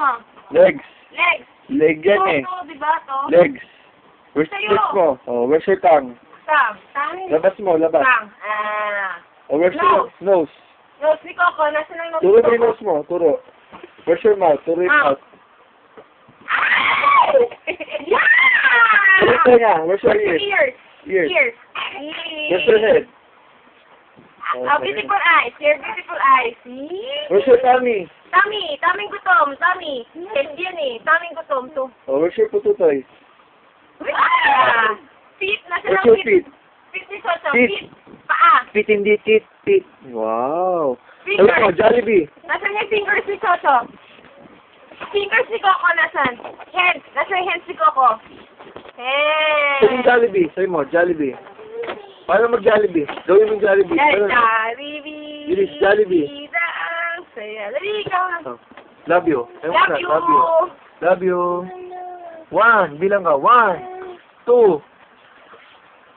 mo? Legs. Legs. Leg yan eh. To, diba to? Legs. Where's Sa'yo. lips mo? Oh, where's your tongue? Tang. Tang. Labas mo, labas. Tang. Ah. Oh, where's your nose? Nose ni Coco. Nasaan ang nose Turo ni mo yung Coco? nose mo, turo. Where's your mouth? Turo yung mouth. Where's your tenga? Where's your ears? Ears. Ears. Ears. Where's your head? Oh, beautiful eyes. Your beautiful eyes. Where's your tummy? Tummy. Tummy gutom. Tummy. Head yan eh. Tummy gutom. To. Oh, where's your pututoy? Ah. Feet. Nasaan Where's ang your feet? Feet ni Soso. Feet. Feet. Paa. Feet, hindi teeth. Feet. Wow. Fingers. Sabi mo, Jollibee. Nasaan yung fingers ni Soso? Fingers ni Coco nasan? Hands. Nasaan yung hands ni Coco? Hands. Sabi mo, Jollibee. Sabi mo, Jollibee. Paano mag-Jollibee? Gawin mo Jollibee. Paano? Jollibee. Bilis, Jollibee. Ang saya. Dali, ikaw. Oh. Love you. Sabi mo Love na, you. Love you. Love you. 1. Bilang ka. 1. 2.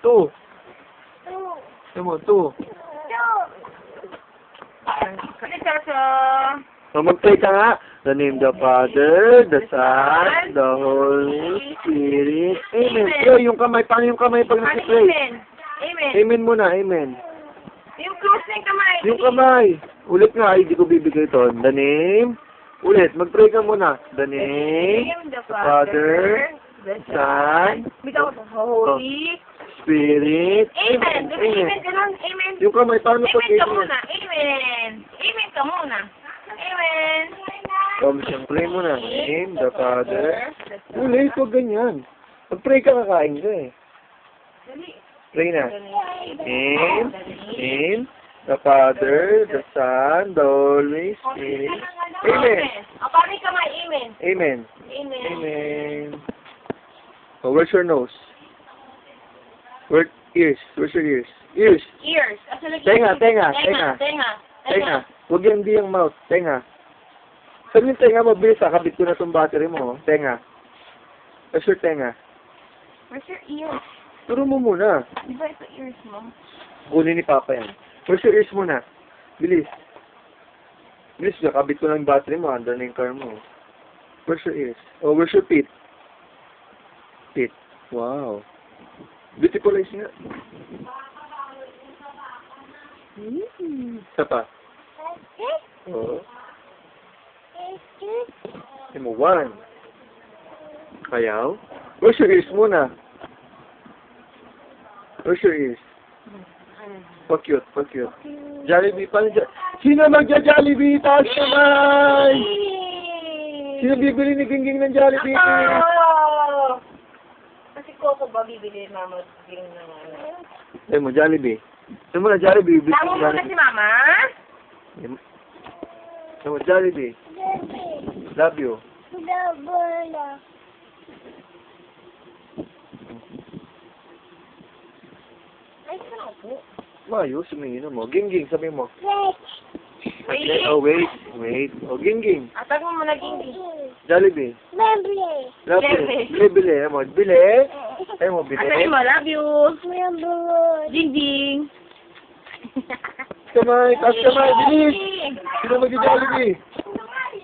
2. Sabi mo, 2. Kasi Soso. So, mag-pray ka nga. The name of the Father, the Son, the Holy Spirit. Amen. Pray yung kamay. Paano yung kamay pag nag-pray? Amen. Amen. Amen muna. Amen. Yung close na yung kamay. Yung kamay. Ulit nga. Ay, di ko bibigay ito. The name. Ulit. Mag-pray ka muna. The name, The Father, the Son, Bitaw sa Holy. Spirit. Amen. Amen. Ganun. Amen. Yung kamay. Paano pag Amen ka muna. Amen. Amen ka muna. Amen. Siyempre muna. Name, the Father. Ulit. Huwag ganyan. Mag-pray ka, kakain ka eh. Dali. Pray na. Name, the Father, the Son, the Holy Spirit. Amen. O, paano yung kamay? Amen. Amen. Amen. Amen. Oh, where's your nose? Where ears? Where's your ears? Ears. Ears. Asa lagi? Tenga. Tenga. Huwag yan di yung mouth. Tenga. Sabi yung tenga mo, bilis ha. Kabit ko na itong battery mo. Tenga. Where's your tenga? Where's your ears? Turo mo muna. Di ba ito ears mo? Kunin ni Papa yan. Where's your ears muna? Bilis. Bilis na. Kabit ko na yung battery mo. Under na yung car mo. Where's your ears? Oh, where's your feet? Feet. Wow. Beautiful eyes nga. Isa pa. Oh. Say mo, 1. Kayaw. Where's your ears muna? Where's your ears? Pa-cute. Jollibee. Paano Sino magja-Jollibee? Taas naman! Sino bibili ni Gingging ng Jollibee? Ako! Kasi Coco ba bibili Mama Ging ng ano? Say mo, Jollibee. Say mo na, Jollibee. Tama mo na si Mama? Say mo, Jollibee. Love you. Ay, saan po? Mayo, sumingin mo. Gingging, sabi mo. Wait. Oh, wait. Oh, Gingging. Atag mo muna Ging. Jollibee. Love you. Bili. Ay mo, bili. Ay mo, bili. Atag mo, love you. Ging. Kamay, taas kamay, bilis. Sino magja-Jollibee?